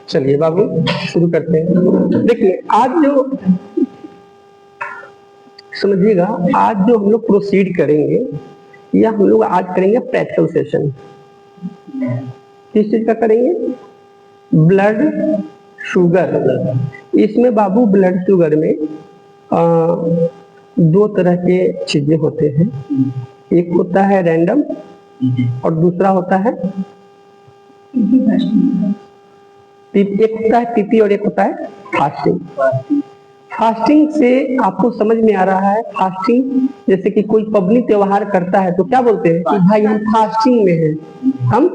चलिए बाबू शुरू करते हैं। देखिए आज जो समझिएगा, आज जो हम लोग प्रोसीड करेंगे या हम लोग आज करेंगे प्रैक्टिकल सेशन। किस चीज का करेंगे? Blood sugar. इसमें बाबू ब्लड शुगर में दो तरह के चीजें होते हैं। एक होता है रैंडम और दूसरा होता है एक होता है पीपी और एक होता है फास्टिंग। फास्टिंग से आपको समझ में आ रहा है, फास्टिंग जैसे कि कोई पब्लिक त्योहार करता है तो क्या बोलते हैं कि भाई हम फास्टिंग में हैं, हम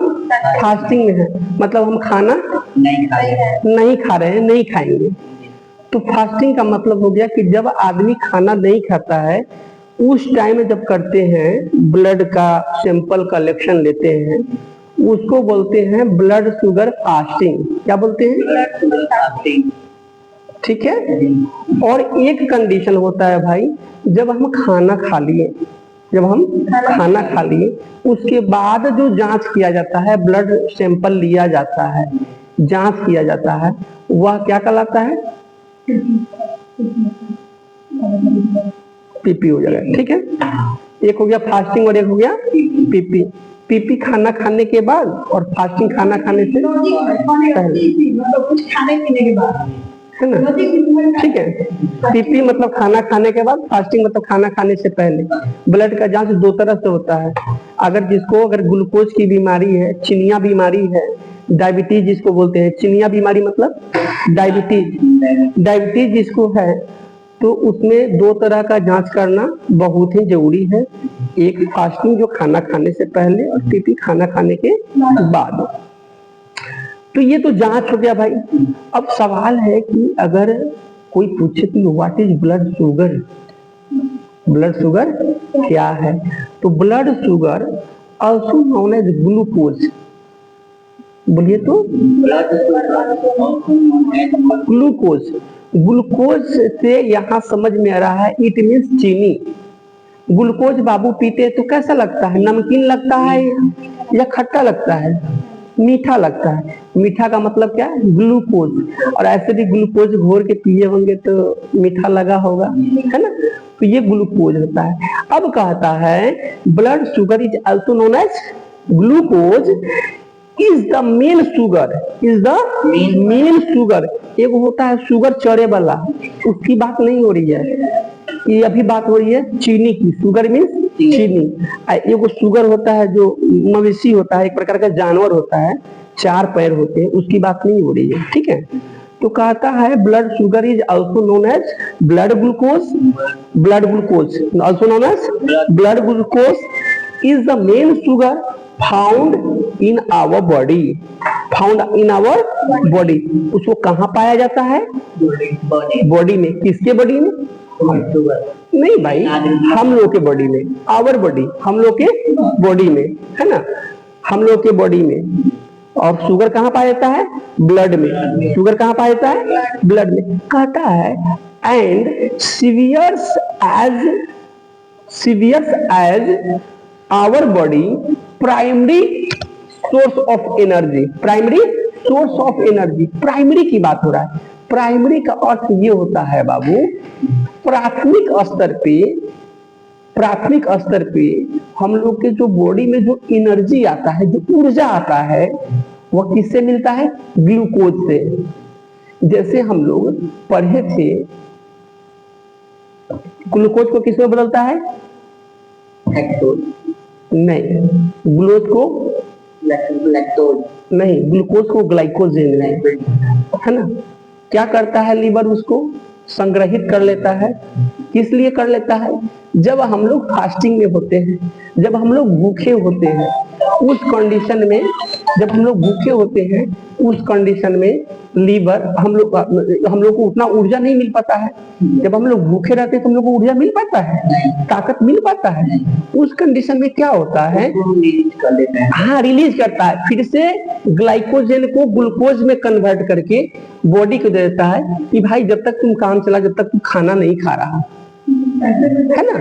फास्टिंग में हैं, मतलब हम खाना नहीं खा रहे हैं, नहीं खाएंगे। तो फास्टिंग का मतलब हो गया कि जब आदमी खाना नहीं खाता है उस टाइम जब करते हैं, ब्लड का सैंपल कलेक्शन लेते हैं, उसको बोलते हैं ब्लड शुगर फास्टिंग। क्या बोलते हैं? Blood sugar fasting. ठीक है। और एक कंडीशन होता है भाई, जब हम खाना खा लिए, जब हम खाना खा लिए उसके बाद जो जांच किया जाता है, ब्लड सैंपल लिया जाता है, जांच किया जाता है, वह क्या कहलाता है? पीपी हो जाएगा। ठीक है। एक हो गया फास्टिंग और एक हो गया पीपी। पीपी खाना खाने के बाद और फास्टिंग खाना खाने से पहले, कुछ खाने पीने के बाद, है ना? ठीक है। पीपी मतलब खाना खाने के बाद, फास्टिंग मतलब खाना खाने से पहले। ब्लड का जांच दो तरह से होता है। अगर ग्लूकोज की बीमारी है, चिनिया बीमारी है, डायबिटीज जिसको बोलते हैं, चिनिया बीमारी मतलब डायबिटीज जिसको है, तो उसमें दो तरह का जांच करना बहुत ही जरूरी है। एक फास्टिंग जो खाना खाने से पहले और पीपी खाना खाने के बाद। तो ये तो जांच हो गया भाई। अब सवाल है कि अगर कोई पूछे कि what is blood sugar, blood sugar क्या है, तो blood sugar also known as glucose. बोलिए तो ग्लूकोज। ग्लूकोज से यहाँ समझ में आ रहा है इट मीन्स चीनी। ग्लूकोज बाबू पीते तो कैसा लगता है? नमकीन लगता है या खट्टा लगता है? मीठा लगता है। मीठा का मतलब क्या है? ग्लूकोज। और ऐसे भी ग्लूकोज घोर के पिए होंगे तो मीठा लगा होगा, है ना? तो ये ग्लूकोज होता है। अब कहता है blood sugar is also known as glucose is the main sugar, is the main sugar. एक होता है शुगर चढ़े वाला, उसकी बात नहीं हो रही है, ये अभी बात हो रही है चीनी की। शुगर मीन्स चीनी। एक शुगर होता है जो मवेशी होता है, एक प्रकार का जानवर होता है, 4 पैर होते हैं, उसकी बात नहीं हो रही है। ठीक है। तो कहता है blood sugar is also known as blood glucose, blood glucose also known as blood glucose is the main sugar found in our body, found in our body. उसको कहाँ पाया जाता है? बॉडी में। किसके बॉडी में? नहीं भाई, हम लोग के बॉडी में, आवर बॉडी, हम लोग के बॉडी में, है ना? हम लोग के बॉडी में। और शुगर कहाँ पाया जाता है? ब्लड में। शुगर कहाँ पाया जाता है? ब्लड में। कहता है एंड सीवियस as our body primary source of energy. Primary source of energy, primary की बात हो रहा है। प्राइमरी का अर्थ ये होता है बाबू, प्राथमिक स्तर पे हम लोग के जो बॉडी में जो एनर्जी आता है, जो ऊर्जा आता है, वह किससे मिलता है? ग्लूकोज से। जैसे हम लोग पढ़े थे, ग्लूकोज को किसमें बदलता है? नहीं, ग्लूकोज को लैक्टोज नहीं, ग्लूकोज को ग्लाइकोजेन में, है ना? क्या करता है लीवर? उसको संग्रहित कर लेता है। किस लिए कर लेता है? जब हम लोग फास्टिंग में होते हैं, जब हम लोग भूखे होते हैं, उस कंडीशन में, जब हम लोग भूखे होते हैं उस कंडीशन में लीवर, हम लोग को उतना ऊर्जा नहीं मिल पाता है। जब हम लोग भूखे रहते हैं तो हम लोग को ऊर्जा मिल पाता है, ताकत मिल पाता है। उस कंडीशन में क्या होता है? हाँ, रिलीज करता है, फिर से ग्लाइकोजन को ग्लूकोज में कन्वर्ट करके बॉडी को दे देता है कि भाई जब तक तुम काम चला, जब तक तुम खाना नहीं खा रहा, है ना?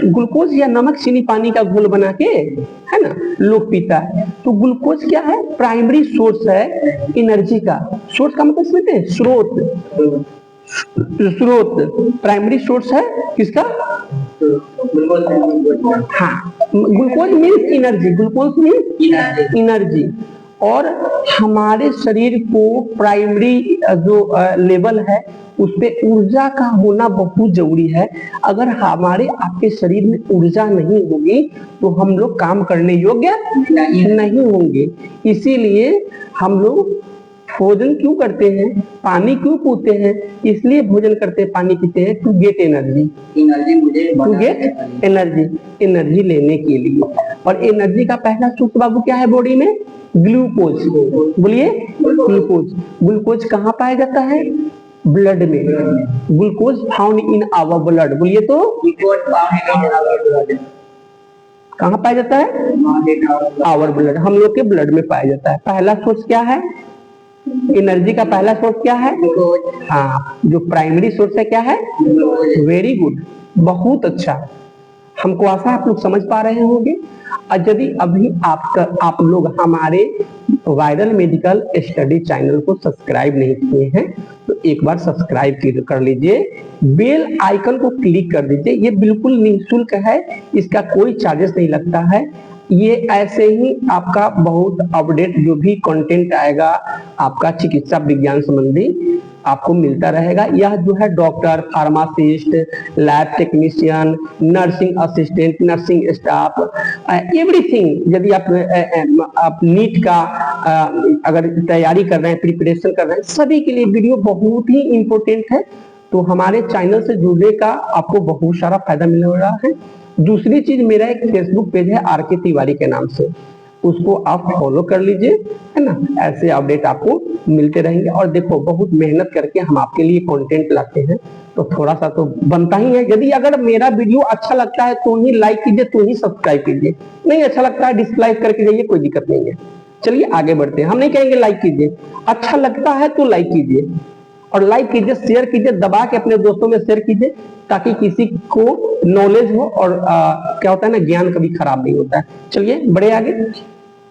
ग्लूकोज या नमक चीनी पानी का घोल बना के, है ना, लोग पीता है। तो ग्लूकोज क्या है? प्राइमरी सोर्स है एनर्जी का। सोर्स का मतलब समझते हैं? स्रोत। स्रोत प्राइमरी सोर्स है किसका? हाँ, glucose means energy. Glucose means energy. और हमारे शरीर को प्राइमरी जो लेवल है उस पे ऊर्जा का होना बहुत जरूरी है। अगर हमारे आपके शरीर में ऊर्जा नहीं होगी तो हम लोग काम करने योग्य नहीं होंगे। इसीलिए हम लोग भोजन क्यों करते हैं, पानी क्यों पीते हैं? इसलिए भोजन करते हैं, पानी पीते हैं, to get energy. To get energy, energy लेने के लिए। और एनर्जी का पहला सोर्स बाबू क्या है बॉडी में? ग्लूकोज। बोलिए, ग्लूकोज। ग्लूकोज कहाँ पाया जाता है? ब्लड में। Glucose found in our blood. बोलिए तो, कहाँ पाया जाता है? आवर ब्लड, हम लोग के ब्लड में पाया जाता है। पहला सोर्स क्या है? एनर्जी का पहला सोर्स क्या है? हाँ, जो प्राइमरी सोर्स है क्या है? वेरी गुड, बहुत अच्छा। हमको आशा आप लोग समझ पा रहे होंगे। और यदि अभी आप लोग हमारे वायरल मेडिकल स्टडी चैनल को सब्सक्राइब नहीं किए हैं तो एक बार सब्सक्राइब कर लीजिए, बेल आइकन को क्लिक कर दीजिए। ये बिल्कुल निःशुल्क है, इसका कोई चार्जेस नहीं लगता है। ये ऐसे ही आपका बहुत अपडेट जो भी कंटेंट आएगा आपका चिकित्सा विज्ञान संबंधी आपको मिलता रहेगा। यह जो है doctor, pharmacist, lab technician, nursing assistant, nursing staff, everything. यदि आप नीट का अगर तैयारी कर रहे हैं, प्रिपरेशन कर रहे हैं, सभी के लिए वीडियो बहुत ही इंपॉर्टेंट है। तो हमारे चैनल से जुड़ने का आपको बहुत सारा फायदा मिल रहा है। दूसरी चीज, मेरा एक फेसबुक पेज है आर.के. तिवारी के नाम से, उसको आप फॉलो कर लीजिए, है ना। ऐसे अपडेट आपको मिलते रहेंगे। और देखो, बहुत मेहनत करके हम आपके लिए कंटेंट लाते हैं तो थोड़ा सा तो बनता ही है। यदि अगर मेरा वीडियो अच्छा लगता है तो ही लाइक कीजिए, तो ही सब्सक्राइब कीजिए। नहीं अच्छा लगता है डिसलाइक करके जाइए, कोई दिक्कत नहीं है। चलिए आगे बढ़ते हैं। हम नहीं कहेंगे लाइक कीजिए, अच्छा लगता है तो लाइक कीजिए, और लाइक कीजिए, शेयर कीजिए, दबा के अपने दोस्तों में शेयर कीजिए ताकि किसी को नॉलेज हो। और क्या होता है ना, ज्ञान कभी खराब नहीं होता है। चलिए बढ़े आगे।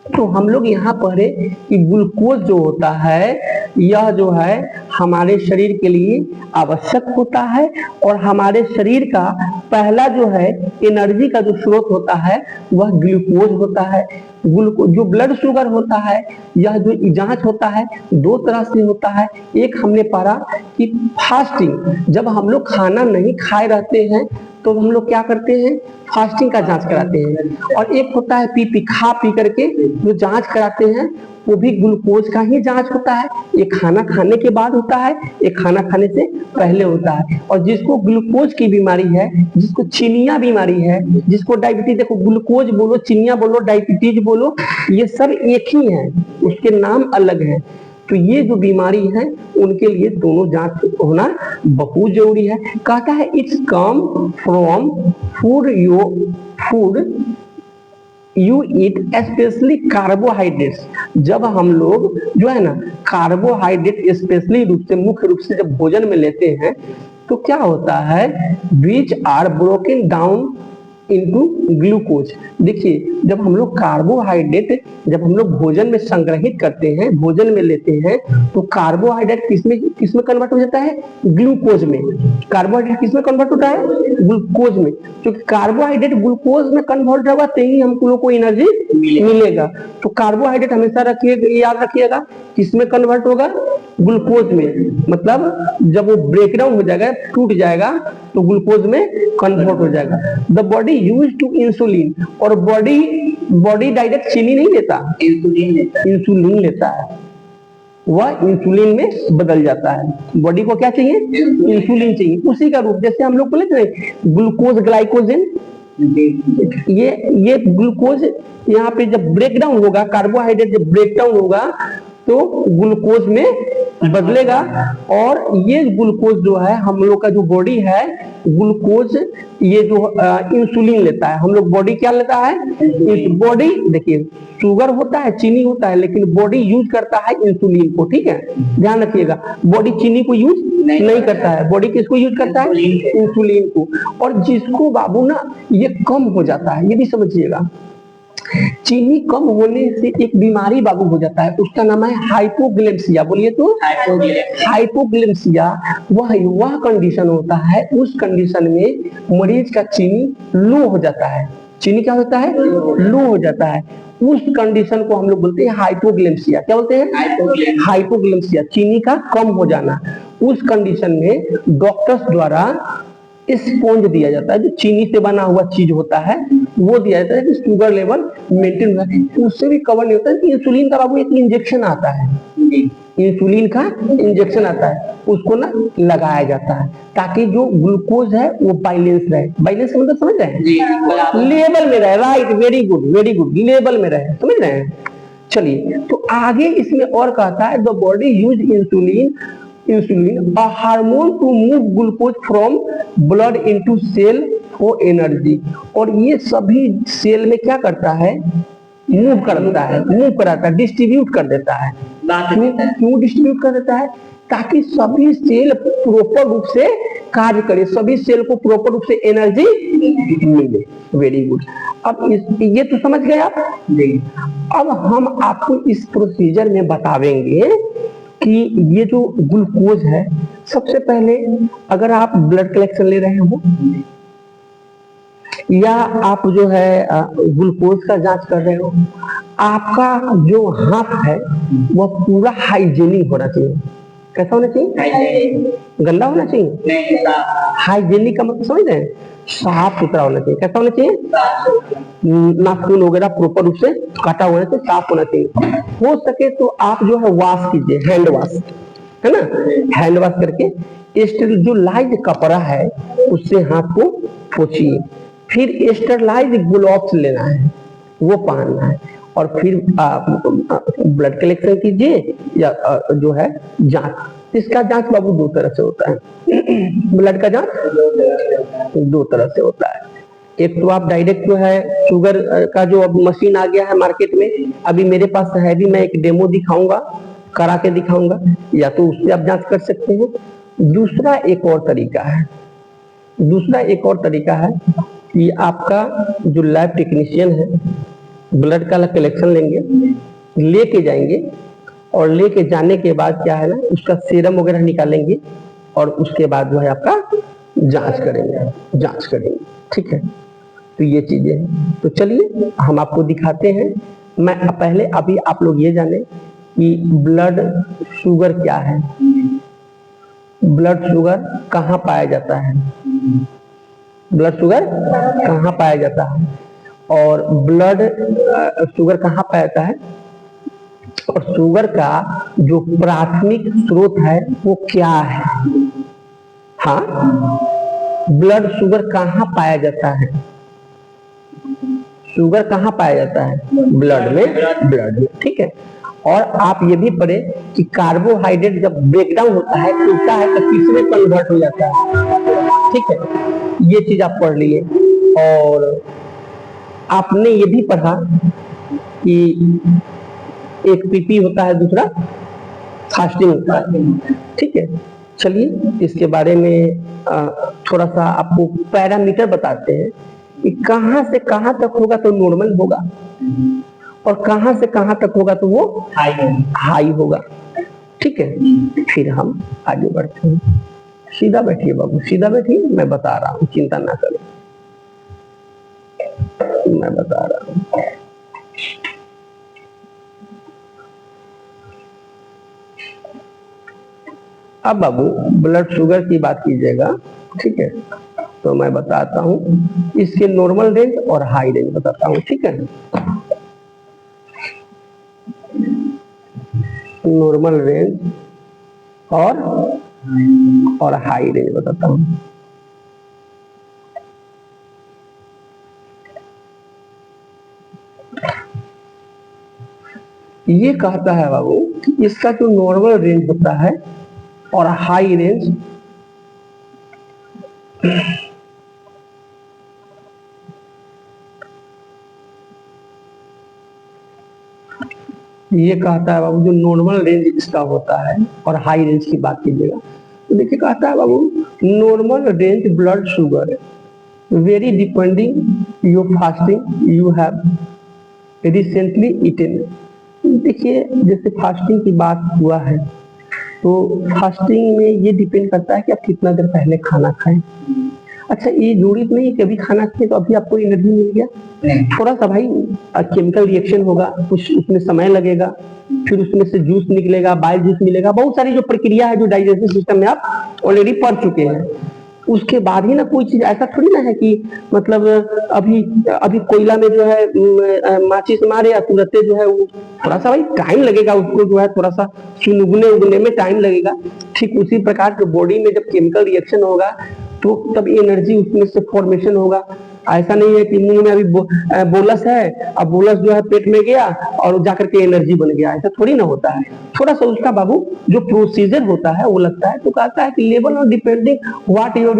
तो हम लोग यहाँ पढ़े कि ग्लूकोज जो होता है यह जो है हमारे शरीर के लिए आवश्यक होता है। और हमारे शरीर का पहला जो है एनर्जी का जो स्रोत होता है वह ग्लूकोज होता है। ग्लूकोज जो ब्लड शुगर होता है, यह जो जांच होता है दो तरह से होता है। एक हमने पढ़ा कि फास्टिंग, जब हम लोग खाना नहीं खाए रहते हैं तो हम लोग क्या करते हैं, फास्टिंग का जांच कराते हैं। और एक होता है खा पी करके जो जांच कराते हैं, वो भी ग्लूकोज का ही जांच होता है। एक खाना खाने के बाद होता है, एक खाना खाने से पहले होता है। और जिसको ग्लूकोज की बीमारी है, जिसको चिनिया बीमारी है, जिसको डायबिटीज, देखो ग्लूकोज बोलो, चिनिया बोलो, डायबिटीज बोलो, ये सब एक ही है, उसके नाम अलग है। तो ये जो बीमारी है उनके लिए दोनों जांच होना बहुत जरूरी है। कहता है it's come from food you eat, specially carbohydrates. जब हम लोग जो है ना कार्बोहाइड्रेट स्पेशली रूप से, मुख्य रूप से जब भोजन में लेते हैं तो क्या होता है, which are broken down into glucose. देखिए, जब हम लोग कार्बोहाइड्रेट जब हम लोग भोजन में संग्रहित करते हैं, भोजन में लेते हैं, तो कार्बोहाइड्रेट किसमें कन्वर्ट हो जाता है, ग्लूकोज में। कार्बोहाइड्रेट किसमें कन्वर्ट होता है, ग्लूकोज में। क्योंकि कार्बोहाइड्रेट ग्लूकोज में कन्वर्ट होगा तो ही हम लोग को एनर्जी मिलेगा। तो कार्बोहाइड्रेट हमेशा रखिएगा, याद रखिएगा, किसमें कन्वर्ट होगा, ग्लूकोज में। मतलब जब वो ब्रेकडाउन हो जाएगा, टूट जाएगा, तो ग्लूकोज में कन्वर्ट हो जाएगा। The body use to insulin, और बॉडी डायरेक्ट चीनी नहीं लेता, इंसुलिन लेता है। वह इंसुलिन में बदल जाता है। बॉडी को क्या चाहिए, इंसुलिन चाहिए, उसी का रूप। जैसे हम लोग बोले थे ग्लूकोज ग्लाइकोजन, ये ग्लूकोज यहाँ पे जब ब्रेकडाउन होगा, कार्बोहाइड्रेट जब ब्रेकडाउन होगा तो ग्लूकोज में बदलेगा। और ये ग्लूकोज जो है हम लोग का जो बॉडी है, ग्लूकोज ये जो इंसुलिन लेता है, हम लोग बॉडी क्या लेता है, बॉडी देखिए शुगर होता है, चीनी होता है, लेकिन बॉडी यूज करता है इंसुलिन को। ठीक है, ध्यान रखिएगा, बॉडी चीनी को यूज नहीं करता है, बॉडी किसको यूज करता है, इंसुलिन को। और जिसको बाबू ना ये कम हो जाता है, ये भी समझिएगा, चीनी कम होने से एक बीमारी बाबू हो जाता है, उसका नाम है हाइपोग्लिसेमिया। बोलिए तो हाइपोग्लिसेमिया। वह कंडीशन होता है, उस कंडीशन में मरीज का चीनी लो हो जाता है। चीनी क्या होता है, लो हो जाता है। उस कंडीशन को हम लोग बोलते हैं हाइपोग्लिसेमिया। क्या बोलते हैं, हाइपोग्लिसेमिया, चीनी का कम हो जाना। उस कंडीशन में डॉक्टर्स द्वारा स्पॉन्ज दिया जाता है, जो चीनी से बना हुआ चीज होता है वो दिया जाता है कि शुगर लेवल मेंटेन हो जाए। उससे भी कवर नहीं होता है कि इंसुलिन का बाबू एक इंजेक्शन आता है, इंसुलिन का इंजेक्शन आता है, उसको ना लगाया जाता है ताकि जो ग्लूकोज है वो बैलेंस रहे। बैलेंस मतलब समझ रहे हैं, लेवल में रहे। Right, very good very good, level में रहे, समझ रहे हैं। चलिए, तो आगे इसमें और कहता है the body use insulin a hormone to move glucose from blood into cell for energy। और ये सभी सेल में क्या करता है, मूव करता है, मूव कराता है, डिस्ट्रीब्यूट कर देता है। क्यों डिस्ट्रीब्यूट कर देता है, ताकि सभी सेल प्रॉपर रूप से कार्य करे, सभी सेल को प्रॉपर रूप से एनर्जी मिले। Very good. अब ये तो समझ गए आप। अब हम आपको इस प्रोसीजर में बतावेंगे कि ये जो ग्लूकोज है, सबसे पहले अगर आप ब्लड कलेक्शन ले रहे हो या आप जो है ग्लूकोज का जांच कर रहे हो, आपका जो हाथ है वह पूरा हाइजीनिक होना चाहिए। कैसा होना चाहिए, गंदा होना चाहिए। हाइजीनिक का मतलब समझ रहे हैं, साफ सुथरा होना चाहिए। कैसा होना चाहिए, नाखून वगैरह प्रॉपर रूप से काटा होना चाहिए, साफ होना चाहिए। हो सके तो आप जो है वॉश कीजिए, हैंड वॉश, है ना, हैंड वॉश करके स्टेरिल जो लाइज कपड़ा है उससे हाथ को पोछिए। फिर स्टेरलाइज ग्लोव्स लेना है, वो पहनना है, और फिर ब्लड कलेक्शन कीजिए या जो है जांच। इसका जांच बाबू दो तरह से होता है ब्लड का जांच दो तरह से होता है। एक तो आप डायरेक्ट जो है शुगर का जो अब मशीन आ गया है मार्केट में, अभी मेरे पास है भी, मैं एक डेमो दिखाऊंगा, करा के दिखाऊंगा, या तो उससे आप जांच कर सकते हैं। दूसरा एक और तरीका है, कि आपका जो लैब टेक्नीशियन है ब्लड का कलेक्शन लेंगे, लेके जाएंगे, और लेके जाने के बाद क्या है ना, उसका सीरम वगैरह निकालेंगे और उसके बाद जो है आपका जांच करेंगे। ठीक है, तो ये चीजें हैं। तो चलिए हम आपको दिखाते हैं। मैं पहले अभी आप लोग ये जाने कि ब्लड शुगर क्या है, ब्लड शुगर कहाँ पाया जाता है, ब्लड शुगर कहाँ पाया जाता है, और ब्लड शुगर कहाँ पाया जाता है, और शुगर का जो प्राथमिक स्रोत है वो क्या है। हाँ, ब्लड शुगर कहाँ पाया जाता है, शुगर कहाँ पाया जाता है, ब्लड में। ठीक है, और आप ये भी पढ़े कि कार्बोहाइड्रेट जब ब्रेकडाउन होता है, टूटता है, तो किसमें कन्वर्ट हो जाता है। ठीक है, ये चीज आप पढ़ लिए। और आपने ये भी पढ़ा कि एक पीपी होता है, दूसरा फास्टिंग होता है। ठीक है, चलिए इसके बारे में थोड़ा सा आपको पैरामीटर बताते हैं कि कहां से कहां तक होगा तो नॉर्मल होगा, और कहां से कहां तक होगा तो वो हाई होगा। ठीक है, फिर हम आगे बढ़ते हैं। सीधा बैठिए बाबू, सीधा बैठिए, मैं बता रहा हूँ, चिंता ना करें, मैं बता रहा हूँ। अब बाबू ब्लड शुगर की बात कीजिएगा, ठीक है, तो मैं बताता हूँ इसके नॉर्मल रेंज और हाई रेंज बताता हूँ। ठीक है, नॉर्मल रेंज और हाई रेंज बताता हूँ। ये कहता है बाबू कि इसका जो नॉर्मल रेंज होता है और हाई रेंज, ये कहता है बाबू जो नॉर्मल रेंज इसका होता है और हाई रेंज की बात कीजिएगा तो देखिए कहता है बाबू normal range blood sugar very depending your fasting you have recently eaten. देखिए जैसे फास्टिंग की बात हुआ है तो फास्टिंग में ये डिपेंड करता है कि आप कितना देर पहले खाना खाएं। अच्छा ये जरूरी नहीं है कि अभी खाना खाएं तो अभी आपको एनर्जी मिल गया, थोड़ा सा भाई केमिकल रिएक्शन होगा, कुछ उसमें समय लगेगा, फिर उसमें से जूस निकलेगा, बाइल जूस मिलेगा, बहुत सारी जो प्रक्रिया है जो डाइजेस्टिव सिस्टम में आप ऑलरेडी पढ़ चुके हैं। उसके बाद ही ना कोई चीज, ऐसा थोड़ी ना है कि मतलब अभी अभी कोयला में जो है माचिस मारे या तुरंत जो है वो थोड़ा सा भाई टाइम लगेगा, उसको जो है थोड़ा सा उगने में टाइम लगेगा। ठीक उसी प्रकार के बॉडी में जब केमिकल रिएक्शन होगा तो तब एनर्जी उसमें से फॉर्मेशन होगा। ऐसा नहीं है कि मुंह में अभी बोलस है, अब बोलस जो है पेट में गया और जाकर के एनर्जी बन गया, ऐसा थोड़ी ना होता है। थोड़ा सा उसका बाबू जो प्रोसीजर होता है वो लगता है। तो कहता है कि level of depending whatever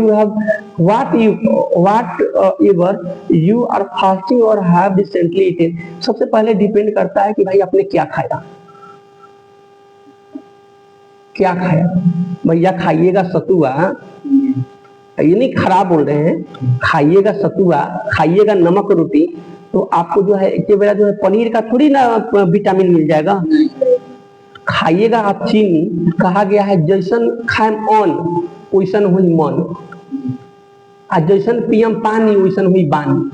you are fasting और हैव रिसेंटली ईटेन। सबसे पहले डिपेंड करता है कि भाई आपने क्या खाया, क्या खाया। भैया खाइएगा सतुआ, ये नहीं खराब बोल रहे हैं, खाइएगा सतुआ, खाइएगा नमक रोटी, तो आपको जो है एक बेरा जो है पनीर का थोड़ी ना विटामिन मिल जाएगा। खाइएगा आप चीनी, कहा गया है जैसन खाएम ऑन वैसन हुई मन, आ जैसन पियम पानी वैसन हुई बानी।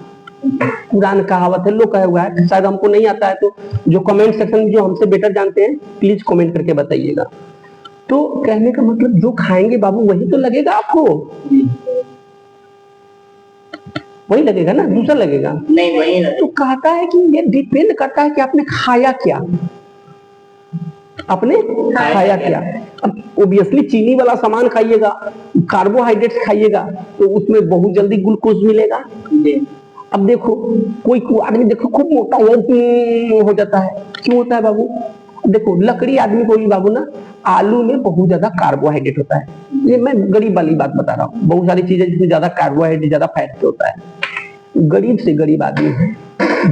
पुरान कहावत है, लोग कहे हुआ है, शायद हमको नहीं आता है तो जो कमेंट सेक्शन में जो हमसे बेटर जानते हैं प्लीज कमेंट करके बताइएगा। तो कहने का मतलब जो खाएंगे बाबू वही तो लगेगा आपको, वही लगेगा ना, दूसरा लगेगा नहीं, वही तो कहता है कि ये डिपेंड करता है कि आपने खाया क्या, आपने खाया क्या। अब ओबियसली चीनी वाला सामान खाइएगा, कार्बोहाइड्रेट्स खाइएगा तो उसमें बहुत जल्दी ग्लूकोज मिलेगा। अब देखो कोई आदमी देखो खूब मोटा हो जाता है, क्यों होता है बाबू? देखो लकड़ी आदमी को भी बाबू ना, आलू में बहुत ज्यादा कार्बोहाइड्रेट होता है, ये मैं गरीब वाली बात बता रहा हूँ। बहुत सारी चीजें जिसमें ज्यादा कार्बोहाइड्रेट ज्यादा फैट से होता है। गरीब से गरीब आदमी है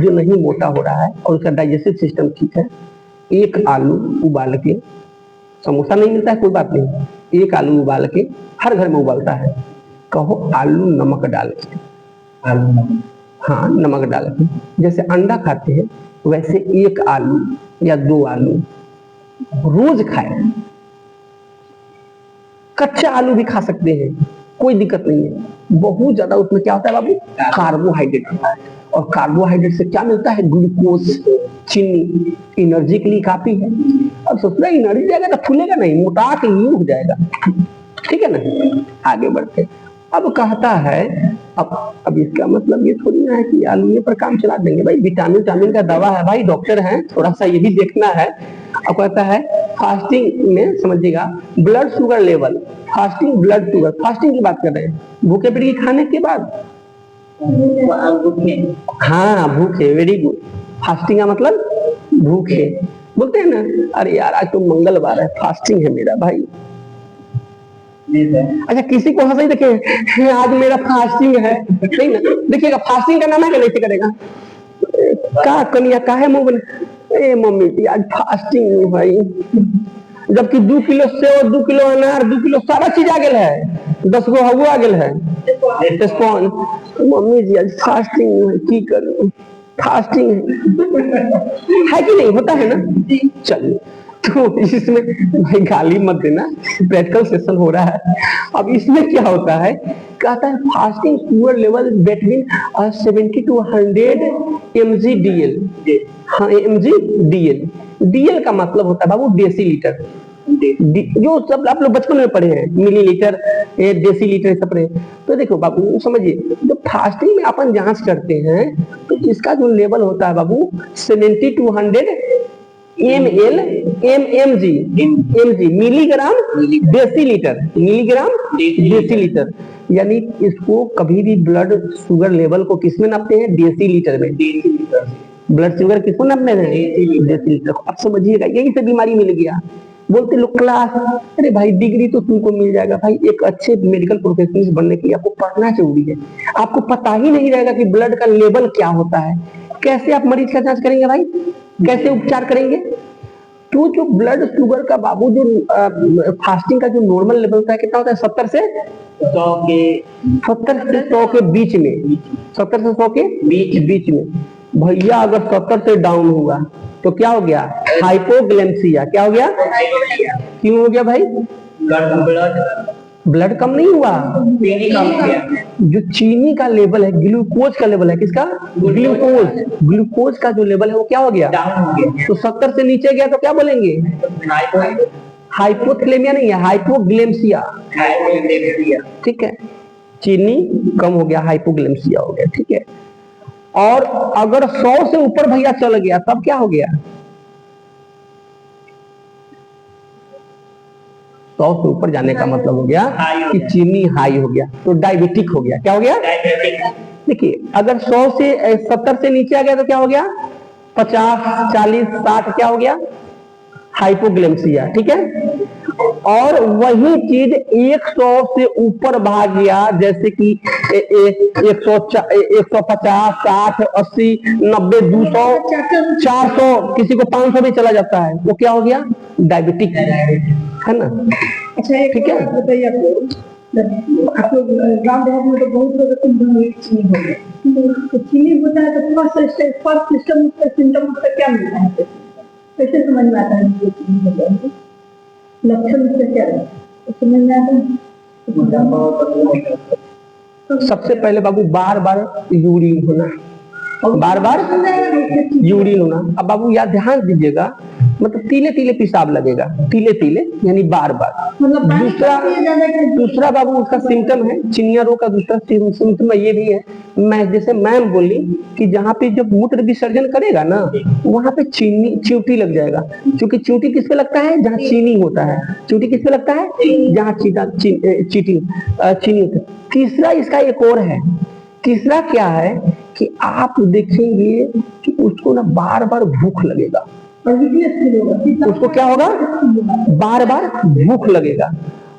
जो नहीं मोटा हो रहा है और उसका डाइजेस्टिव सिस्टम ठीक है, एक आलू उबाल के, समोसा नहीं मिलता है कोई बात नहीं, एक आलू उबाल के हर घर में उबालता है, कहो आलू नमक डाल के, आलू नमक, हाँ नमक डाल के, जैसे अंडा खाते हैं वैसे एक आलू या दो आलू रोज खाए। कच्चा आलू भी खा सकते हैं, कोई दिक्कत नहीं है। बहुत ज्यादा उसमें क्या होता है बाबू? कार्बोहाइड्रेट होता है, और कार्बोहाइड्रेट से क्या मिलता है? ग्लूकोज, चीनी, एनर्जी के लिए काफी है। अब सोच रहा एनर्जी जाएगा तो फूलेगा नहीं, मोटा के ही हो जाएगा। ठीक है ना, आगे बढ़ते। अब कहता है अब इसका मतलब ये थोड़ी ना है कि आलू पर काम चला देंगे भाई, विटामिन का दवा है भाई, डॉक्टर हैं, थोड़ा सा ये भी देखना है। अब कहता है फास्टिंग में समझिएगा blood sugar level, fasting blood sugar, fasting की बात कर रहे हैं, भूखे पेट की खाने के बाद, हाँ भूखे, वेरी गुड। फास्टिंग का मतलब भूखे बोलते हैं ना, अरे यार आज तो मंगलवार है, फास्टिंग है मेरा भाई। अच्छा किसी को हंसाई देखे आज मेरा फास्टिंग है, नहीं ना, देखिएगा फास्टिंग का नाम है नहीं करेगा का कनिया का है मुंह बने, ए मम्मी जी आज फास्टिंग है भाई, जबकि 2 किलो सेव, 2 किलो अनार, 2 किलो सारा चीज आ गया है, 10 गो हवा आ गया है स्पॉन, मम्मी जी आज फास्टिंग है, की करूं फास्टिंग है कि नहीं, होता है ना। चलिए तो इसमें भाई गाली मत देना, प्रैक्टिकल सेशन हो रहा है। अब इसमें क्या होता है, कहता है fasting sugar level between 70 to 100 mg/dl। हाँ mg/dl, डीएल का मतलब होता है बाबू डेसीलीटर, जो सब आप लोग बचपन में पढ़े हैं, मिलीलीटर, डेसीलीटर सब पढ़े। तो देखो बाबू समझिए, जब फास्टिंग में अपन जांच करते हैं तो इसका जो लेवल होता है बाबू 70 to 100 ml mg milligram decilitre, milligram decilitre. यानी इसको कभी भी ब्लड शुगर लेवल को किसमें नापते हैं? डेसीलीटर में। ब्लड शुगर किसको नापने हैं? अब समझिएगा, यही से बीमारी मिल गया। बोलते लोग क्लास, अरे भाई डिग्री तो तुमको मिल जाएगा भाई, एक अच्छे मेडिकल प्रोफेशनल बनने के लिए आपको पढ़ना जरूरी है। आपको पता ही नहीं रहेगा कि ब्लड का लेवल क्या होता है, कैसे आप मरीज का जांच करेंगे भाई, कैसे उपचार करेंगे? तो जो ब्लड शुगर का बाबू जो फास्टिंग का जो नॉर्मल लेवल होता है कितना होता है? 70 से 100 के बीच में, 70 से 100 के बीच में। भैया अगर 70 से डाउन हुआ तो क्या हो गया? हाइपोग्लाइसेमिया। क्या हो गया? क्यों हो गया भाई? ब्लड कम नहीं हुआ, चीनी कम हो गया। जो चीनी का लेवल है, ग्लूकोज का लेवल है, किसका? ग्लूकोज का जो लेवल है वो क्या हो गया? तो 70 से नीचे गया तो क्या बोलेंगे? हाइपोथैलेमिया नहीं है, हाइपोग्लाइसेमिया। ठीक है, चीनी कम हो गया, हाइपोग्लाइसेमिया हो गया। ठीक है, और अगर 100 से ऊपर भैया चल गया तब क्या हो गया? 100 से ऊपर जाने का मतलब हो गया कि चीनी हाई हो गया, तो डायबिटिक हो गया। क्या हो गया? देखिए, अगर 100 से 70 से नीचे आ गया तो क्या हो गया? 50, 40, 60 क्या हो गया? हाइपोग्लाइसेमिया। ठीक है, और वही चीज 100 से ऊपर भाग गया, जैसे कि 150, 60, 80, 90, 200, 400, किसी को 500 भी चला जाता है, वो क्या हो गया? डायबिटिक, है ना? अच्छा, ठीक है, बताइए आप लोग गाँव देहात में तो बहुत लोग चीनी हो गया, तो चीनी होता है तो फर्स्ट सिस्टम उसका सिम्टम उसका क्या मिलता है? कैसे समझ में आता है कि चीनी हो गया? लक्षण उसका क्या है समझ में आता है? सबसे पहले बाबू बार बार यूरिन होना, बार बार यूरिन होना। अब बाबू याद ध्यान दीजिएगा, मतलब तीले तीले पेशाब लगेगा, तीले तीले यानी बार बार। दूसरा बाबू उसका सिम्टम है, चिनिया रोग का दूसरा सिम्टम ये भी है, मैं जैसे मैम बोली कि जहाँ पे जब मूत्र विसर्जन करेगा ना वहां पे चींटी लग जाएगा। क्योंकि चींटी किस पे लगता है? जहाँ चीनी होता है। चींटी किस पे लगता है? जहाँ चीनी होता है। तीसरा इसका एक और है, तीसरा क्या है कि आप देखेंगे कि उसको ना बार बार भूख लगेगा, उसको क्या होगा? बार बार भूख लगेगा,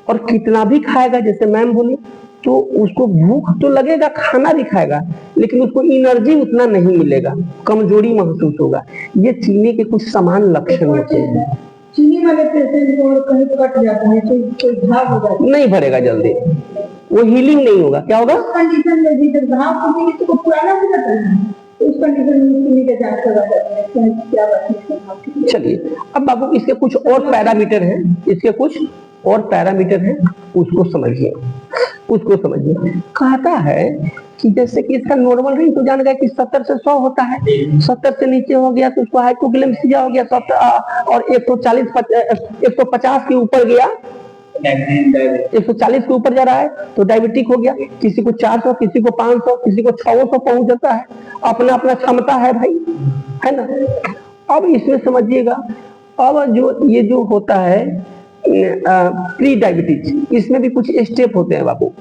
और कितना भी खाएगा, जैसे मैम बोली, तो उसको भूख तो लगेगा, खाना भी खाएगा, लेकिन उसको एनर्जी उतना नहीं मिलेगा, कमजोरी महसूस होगा। ये चीनी के कुछ समान लक्षण होते हैं। चीनी वाले पेशेंट को कहीं कट जाता है, कोई घाव हो जाता है, नहीं भरेगा जल्दी, वो हीलिंग नहीं होगा। क्या होगा? कंडीशन में भी जब घाव होगी तो पुराना हो जाता है, उस कंडीशन में चीनी का जांच करवा जाता है, क्या बात है। चलिए, अब बाबू इसके कुछ और पैरामीटर हैं, इसके कुछ और पैरामीटर हैं, उसको समझिए, उसको समझिए। कहता है कि जैसे कि इसका नॉर्मल रेंज तो जान गया कि 70 से 100 होता है, 70 से नीचे हो गया तो उसको हाइपोग्लाइसेमिया हो गया, और 140, 150 के ऊपर गया, 140 के ऊपर जा रहा है तो डायबिटिक हो गया। किसी को 400, किसी को 500, किसी को 600 पहुंच जाता है, अपना अपना क्षमता है भाई, है ना? अब इसमें समझिएगा, अब जो ये जो होता है प्री डायबिटीज, इसमें भी कुछ स्टेप होते हैं बाबू।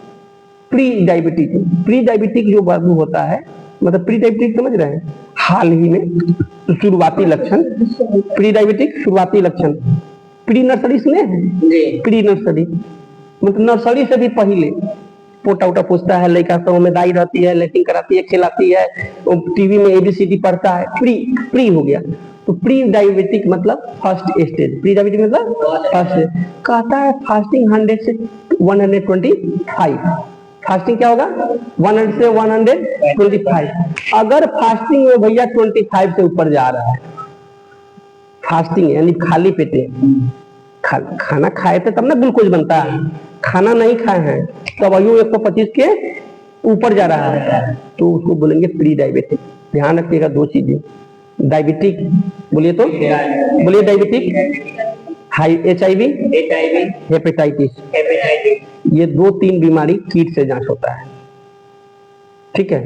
प्री डायबिटिक जो बाबू होता है, मतलब प्री डायबिटिक समझ रहे हैं, हाल ही में शुरुआती लक्षण, प्री डायबिटिक शुरुआती लक्षण। प्री नर्सरी सुने हैं? प्री नर्सरी मतलब नर्सरी से भी पहले, पोटा उटा पूछता है, लड़का सब में दाई रहती है, लेटिंग कराती है, खिलाती है, टीवी में ABCD पढ़ता है, प्री हो गया। तो प्री डायबिटिक मतलब फर्स्ट स्टेज, प्री डायबिटिक मतलब फर्स्ट। कहता है फास्टिंग 100 से 125, फास्टिंग क्या होगा? 100 से 125। अगर फास्टिंग में भैया 25 से ऊपर जा रहा है, फास्टिंग यानी खाली पेटे, खाना खाए थे तब ना ग्लूकोज बनता है, खाना नहीं खाए हैं तब आयु 125 के ऊपर जा रहा है तो उसको बोलेंगे प्री डायबिटिक। ध्यान रखिएगा दो चीजें, डायबिटिक बोलिए तो बोलिए, डायबिटिक, हाई HIV, हेपेटाइटिस, ये 2-3 बीमारी कीट से जांच होता है। ठीक है,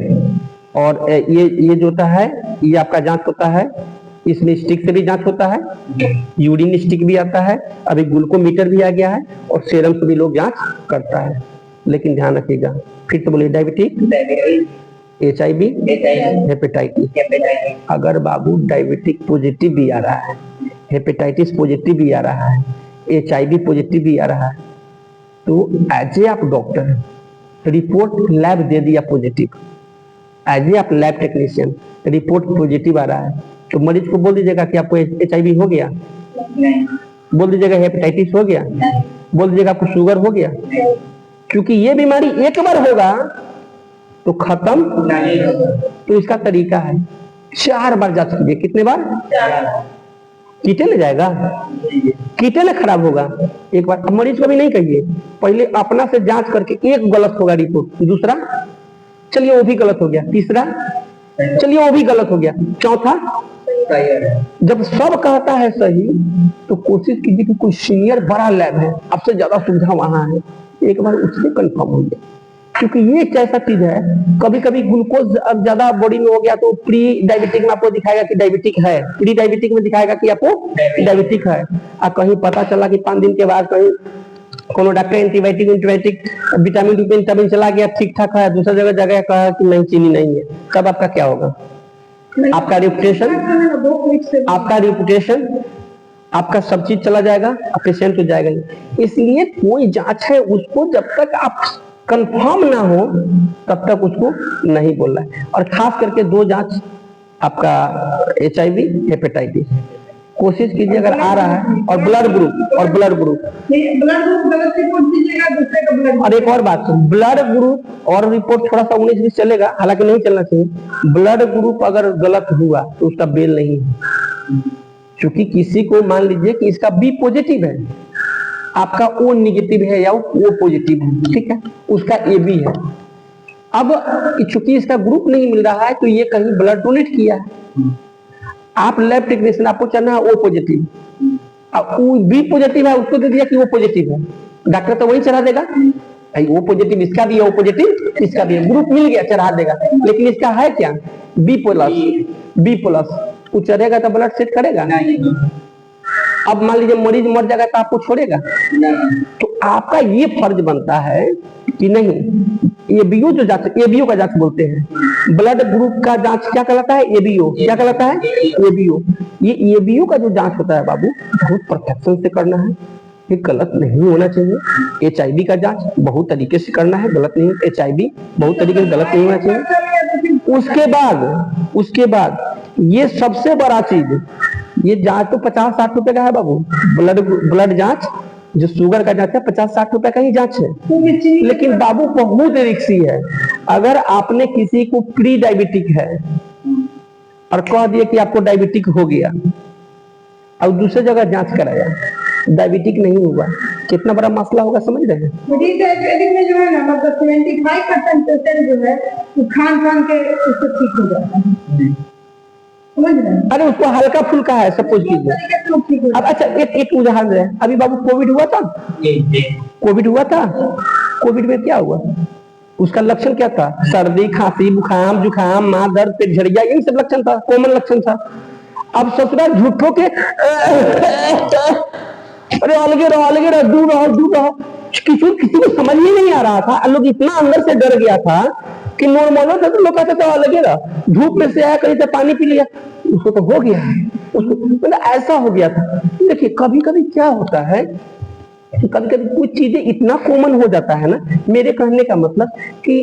और ये जो होता है ये आपका जांच होता है, इसमें स्टिक से भी जांच होता है, यूरिन स्टिक भी आता है, अभी ग्लूकोमीटर भी आ गया है, और सेरम से भी लोग जांच करता है। लेकिन ध्यान रखिएगा, फिर तो बोलिए डायबिटिक, HIV, हेपेटाइटिस। अगर बाबू डायबिटिक पॉजिटिव भी आ रहा है, हेपेटाइटिस पॉजिटिव भी आ रहा है, HIV पॉजिटिव भी आ रहा है, तो एज ए आप डॉक्टर रिपोर्ट लैब दे दिया पॉजिटिव, एज ए आप लैब टेक्नीशियन रिपोर्ट पॉजिटिव आ रहा है, तो मरीज को बोल दीजिएगा कि आपको HIV हो गया, नहीं, बोल दीजिएगा हेपेटाइटिस हो गया, नहीं, बोल दीजिएगा आपको शुगर हो गया, नहीं, क्योंकि ये बीमारी एक बार होगा तो खत्म नहीं होगा। तो इसका तरीका है 4 बार जांच कीजिए। कितने बार? 4 बार। कीटे ले जाएगा, कीटे ले खराब होगा एक बार। अब मरीज को भी नहीं कहिए, पहले अपना से जांच करके, एक गलत होगा रिपोर्ट, दूसरा चलिए वो भी गलत हो गया, तीसरा चलिए वो भी गलत हो गया, चौथा जब सब कहता है सही तो कोशिश कीजिए कि कोई सीनियर बड़ा लैब है, आपसे ज्यादा सुविधा वहां है, एक बार उससे कंफर्म हो गया। क्योंकि ये एक ऐसा चीज है, कभी कभी ग्लूकोज अब ज्यादा बॉडी में हो गया तो प्री डायबिटिक में आपको दिखाएगा कि डायबिटिक है, प्री डायबिटिक में दिखाएगा कि आपको डायबिटिक है, और कहीं पता चला कि 5 दिन के बाद कहीं कोनो डॉक्टर एंटीबायोटिक विटामिन चला गया, ठीक ठाक है, दूसरा जगह कहा कि नहीं चीनी नहीं है, तब आपका क्या होगा? आपका रिपुटेशन आपका सब चीज चला जाएगा, पेशेंट हो जाएगा। इसलिए कोई जांच है उसको जब तक आप कंफर्म ना हो तब तक उसको नहीं बोलना है। और खास करके 2 जांच आपका HIV, हेपेटाइटिस कोशिश कीजिए अगर आ रहा है, और ब्लड ग्रुप गलत रिपोर्ट दीजिएगा, दूसरे का ब्लड। और एक और बात, ब्लड ग्रुप और रिपोर्ट थोड़ा सा 19-20 चलेगा, हालांकि नहीं चलना चाहिए। ब्लड ग्रुप अगर गलत हुआ तो उसका बेल नहीं है, क्योंकि किसी को मान लीजिए कि इसका B पॉजिटिव है, आपका O निगेटिव है या O पॉजिटिव है, ठीक है, उसका AB है। अब चूंकि इसका ग्रुप नहीं मिल रहा है तो ये कहीं ब्लड डोनेट किया है, आप लैब टेक्नीशियन, आपको चलना है O पॉजिटिव, अब B पॉजिटिव है, उसको दे दिया कि O पॉजिटिव है, डॉक्टर तो वही चढ़ा देगा, O पॉजिटिव इसका भी है, O पॉजिटिव इसका भी है, ग्रुप मिल गया चढ़ा देगा, लेकिन इसका है क्या? B प्लस, वो चढ़ेगा तो ब्लड सेट करेगा नहीं। अब मान लीजिए मरीज मर जाएगा तो आपको छोड़ेगा नहीं। तो आपका ये फर्ज बनता है कि नहीं, एबीओ जो जांच, एबीओ का जांच बोलते हैं, ब्लड ग्रुप का जांच क्या कहलाता है? एबीओ। क्या कहलाता है? एबीओ। ये एबीओ का जो जांच होता है बाबू, बहुत परफेक्शन से करना है, ये गलत नहीं होना चाहिए। HIV का जांच बहुत तरीके से करना है, गलत नहीं, HIV बहुत तरीके से गलत नहीं होना चाहिए। उसके बाद ये सबसे बड़ा चीज, ये जांच तो 50-60 रुपए का है बाबू, ब्लड जांच जो शुगर का जांच है 50-60 रुपए का ही जांच है, लेकिन बाबू बहुत रिस्की है। अगर आपने किसी को प्री डायबिटिक है और कह दिया कि आपको डायबिटिक हो गया और दूसरी जगह जांच कराया, डायबिटिक नहीं हुआ, कितना बड़ा मसला होगा, समझ रहे हैं? डायबिटिक में जो है ना, मतलब 75% पेशेंट जो है वो खान के उससे ठीक हो जाता है, समझ रहे हैं? अरे उसको हल्का फुल्का है, सब कुछ कीजिए। अब अच्छा एक उदाहरण है, अभी बाबू कोविड हुआ था, कोविड में क्या हुआ? उसका लक्षण क्या था? सर्दी, खांसी, बुखार, जुखाम, मां दर्द, पेट झड़िया, यही सब लक्षण था, कॉमन लक्षण था। अब ससुराल झूठों के अरे अलगे रहो, दूर रहो, किसी को समझ ही नहीं आ रहा था। लोग इतना अंदर से डर गया था कि नॉर्मल था तो लोग कहते थे अलगे रहा, धूप में से आया, कहीं से पानी पी लिया, उसको तो हो गया, उसको मतलब ऐसा हो गया था। देखिए कभी कभी क्या होता है, कभी कुछ चीजें इतना कॉमन हो जाता है ना, मेरे कहने का मतलब कि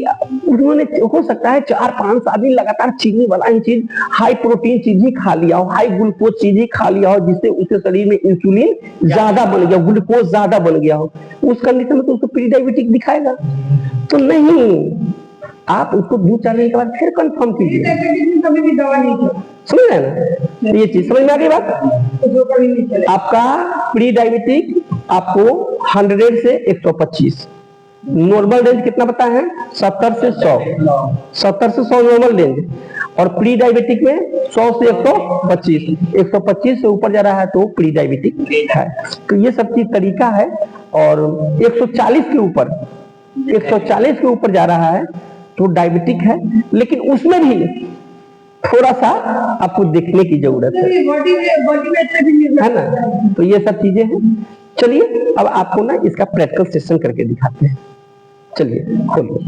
उन्होंने हो सकता है 4-5 साल लगातार चीनी वाला ही चीज, हाई प्रोटीन चीज ही खा लिया हो, हाई ग्लूकोज चीज ही खा लिया हो, जिससे उसके शरीर में इंसुलिन ज्यादा बन गया, ग्लूकोज ज्यादा बन गया हो, उस कंडीशन में तो उसको प्री डायबिटिक दिखाएगा। तो नहीं, आप उसको 2-4 दिन के बाद फिर कंफर्म कीजिए, कभी भी दवा नहीं चला, समझ रहे ना? ये चीज समझ में आ गई बात? जो कभी नहीं चले। आपका प्री डायबिटिक आपको 100 से 125, नॉर्मल रेंज कितना पता है? 70 से 100 नॉर्मल रेंज, और प्री डायबिटिक में 100 से 125 से ऊपर जा रहा है तो प्री डायबिटिक है। तो ये सब चीज तरीका है। और 140 के ऊपर जा रहा है तो डायबिटिक है, लेकिन उसमें भी थोड़ा सा आपको देखने की जरूरत है ना? तो ये सब चीजें हैं। चलिए अब आपको ना इसका प्रैक्टिकल सेशन करके दिखाते हैं। चलिए खोलिए।